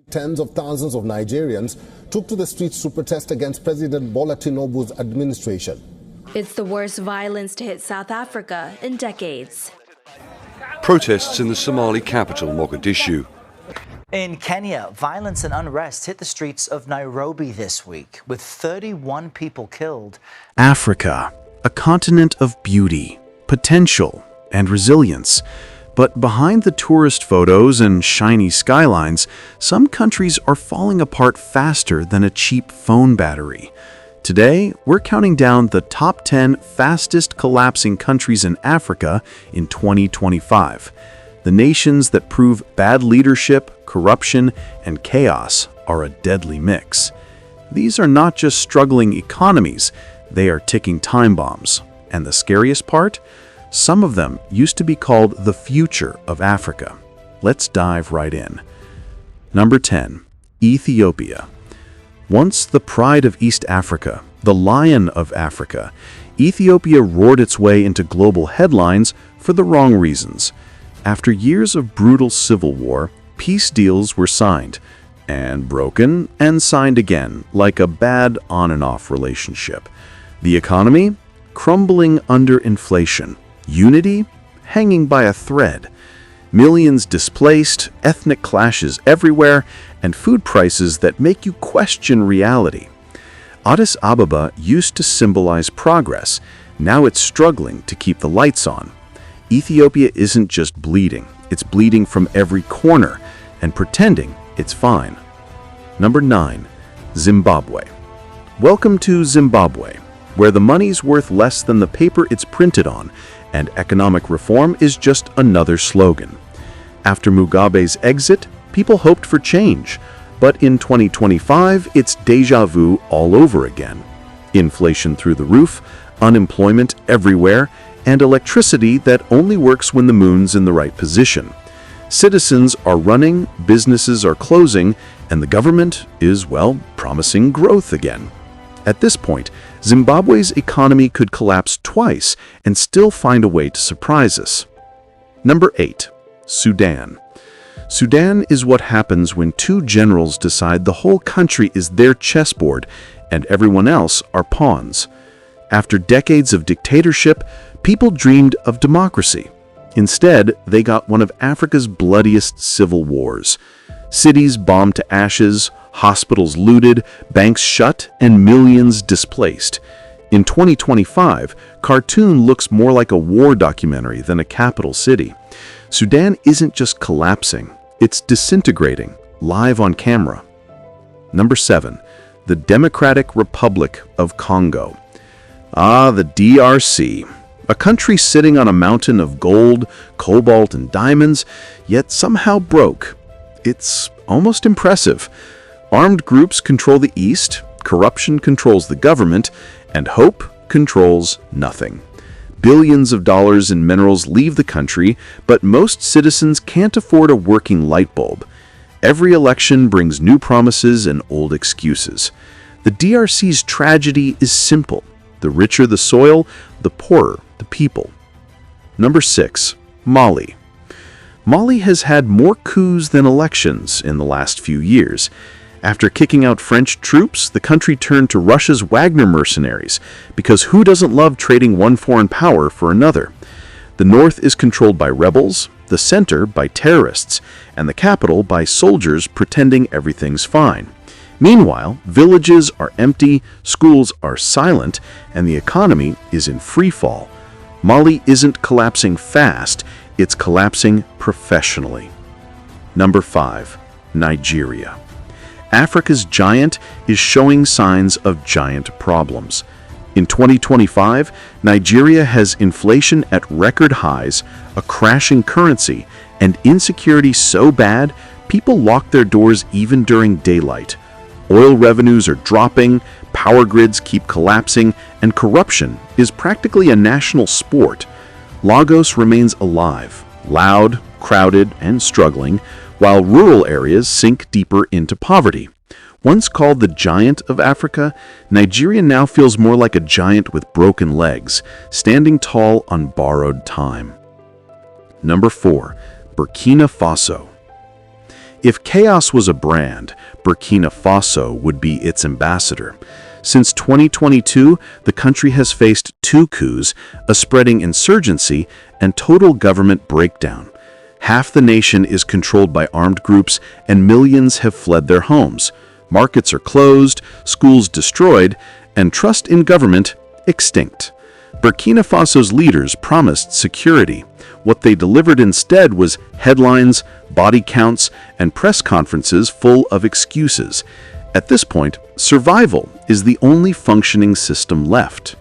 Tens of thousands of Nigerians took to the streets to protest against President Bola Tinubu's administration. It's the worst violence to hit South Africa in decades. Protests in the Somali capital, Mogadishu. In Kenya, violence and unrest hit the streets of Nairobi this week, with 31 people killed. Africa, a continent of beauty, potential, and resilience. But behind the tourist photos and shiny skylines, some countries are falling apart faster than a cheap phone battery. Today, we're counting down the top 10 fastest collapsing countries in Africa in 2025. The nations that prove bad leadership, corruption, and chaos are a deadly mix. These are not just struggling economies, they are ticking time bombs. And the scariest part? Some of them used to be called the future of Africa. Let's dive right in. Number 10. Ethiopia. Once the pride of East Africa, the lion of Africa, Ethiopia roared its way into global headlines for the wrong reasons. After years of brutal civil war, peace deals were signed, and broken, and signed again, like a bad on-and-off relationship. The economy? Crumbling under inflation. Unity? Hanging by a thread. Millions displaced, ethnic clashes everywhere, and food prices that make you question reality. Addis Ababa used to symbolize progress. Now it's struggling to keep the lights on. Ethiopia isn't just bleeding, it's bleeding from every corner and pretending it's fine. Number 9. Zimbabwe. Welcome to Zimbabwe, where the money's worth less than the paper it's printed on, and economic reform is just another slogan. After Mugabe's exit, people hoped for change, but in 2025, it's déjà vu all over again. Inflation through the roof, unemployment everywhere, and electricity that only works when the moon's in the right position. Citizens are running, businesses are closing, and the government is, well, promising growth again. At this point, Zimbabwe's economy could collapse twice and still find a way to surprise us. Number 8. Sudan. Sudan is what happens when two generals decide the whole country is their chessboard and everyone else are pawns. After decades of dictatorship, people dreamed of democracy. Instead, they got one of Africa's bloodiest civil wars. Cities bombed to ashes, hospitals looted, banks shut, and millions displaced. In 2025, Khartoum looks more like a war documentary than a capital city. Sudan isn't just collapsing, it's disintegrating, live on camera. Number 7. The Democratic Republic of Congo. The DRC. A country sitting on a mountain of gold, cobalt, and diamonds, yet somehow broke. It's almost impressive. Armed groups control the east, corruption controls the government, and hope controls nothing. Billions of dollars in minerals leave the country, but most citizens can't afford a working light bulb. Every election brings new promises and old excuses. The DRC's tragedy is simple. The richer the soil, the poorer the people. Number 6. Mali. Mali has had more coups than elections in the last few years. After kicking out French troops, the country turned to Russia's Wagner mercenaries, because who doesn't love trading one foreign power for another? The north is controlled by rebels, the center by terrorists, and the capital by soldiers pretending everything's fine. Meanwhile, villages are empty, schools are silent, and the economy is in free fall. Mali isn't collapsing fast, it's collapsing professionally. Number 5. Nigeria. Africa's giant is showing signs of giant problems. In 2025, Nigeria has inflation at record highs, a crashing currency, and insecurity so bad, people lock their doors even during daylight. Oil revenues are dropping, power grids keep collapsing, and corruption is practically a national sport. Lagos remains alive, loud, crowded, and struggling, while rural areas sink deeper into poverty. Once called the giant of Africa, Nigeria now feels more like a giant with broken legs, standing tall on borrowed time. Number 4. Burkina Faso. If chaos was a brand, Burkina Faso would be its ambassador. Since 2022, the country has faced 2 coups, a spreading insurgency, and total government breakdown. Half the nation is controlled by armed groups, and millions have fled their homes. Markets are closed, schools destroyed, and trust in government extinct. Burkina Faso's leaders promised security. What they delivered instead was headlines, body counts, and press conferences full of excuses. At this point, survival is the only functioning system left.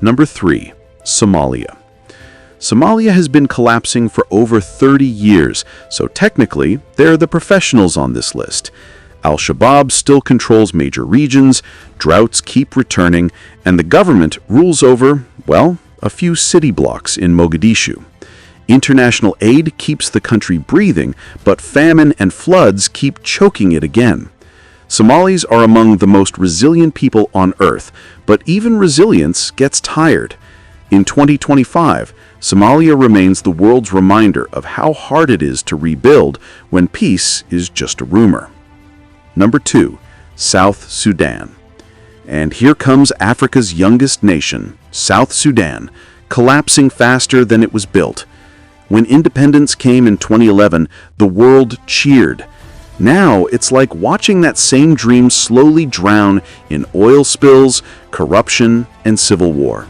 Number 3. Somalia. Somalia has been collapsing for over 30 years, so technically, they're the professionals on this list. Al-Shabaab still controls major regions, droughts keep returning, and the government rules over, well, a few city blocks in Mogadishu. International aid keeps the country breathing, but famine and floods keep choking it again. Somalis are among the most resilient people on Earth, but even resilience gets tired. In 2025, Somalia remains the world's reminder of how hard it is to rebuild when peace is just a rumor. Number 2. South Sudan. And here comes Africa's youngest nation, South Sudan, collapsing faster than it was built. When independence came in 2011, the world cheered. Now it's like watching that same dream slowly drown in oil spills, corruption, and civil war.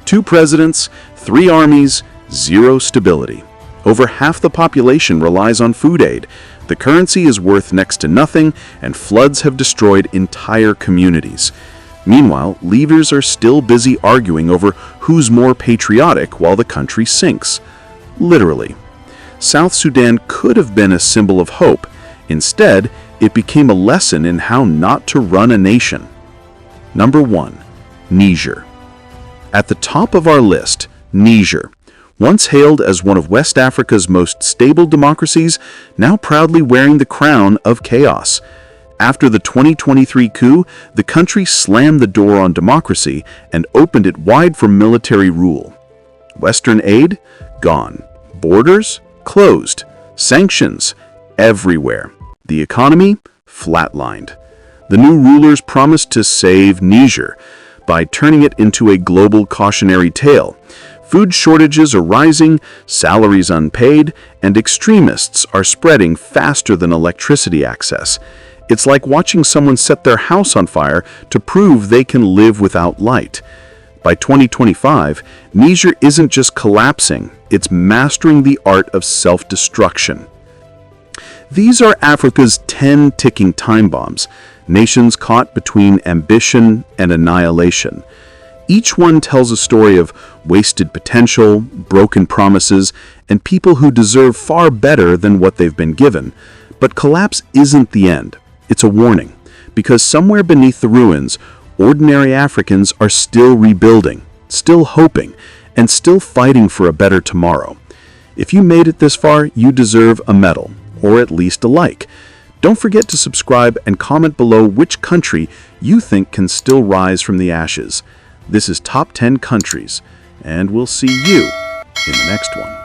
2 presidents, 3 armies, 0 stability. Over half the population relies on food aid. The currency is worth next to nothing, and floods have destroyed entire communities. Meanwhile, leaders are still busy arguing over who's more patriotic while the country sinks. Literally. South Sudan could have been a symbol of hope. Instead, it became a lesson in how not to run a nation. Number 1. Niger. At the top of our list, Niger. Once hailed as one of West Africa's most stable democracies, now proudly wearing the crown of chaos. After the 2023 coup, the country slammed the door on democracy and opened it wide for military rule. Western aid? Gone. Borders? Closed. Sanctions? Everywhere. The economy? Flatlined. The new rulers promised to save Niger by turning it into a global cautionary tale. Food shortages are rising, salaries unpaid, and extremists are spreading faster than electricity access. It's like watching someone set their house on fire to prove they can live without light. By 2025, Niger isn't just collapsing, it's mastering the art of self-destruction. These are Africa's 10 ticking time bombs, nations caught between ambition and annihilation. Each one tells a story of wasted potential, broken promises, and people who deserve far better than what they've been given. But collapse isn't the end. It's a warning, because somewhere beneath the ruins, ordinary Africans are still rebuilding, still hoping, and still fighting for a better tomorrow. If you made it this far, you deserve a medal, or at least a like. Don't forget to subscribe and comment below which country you think can still rise from the ashes. This is Top 10 Countries, and we'll see you in the next one.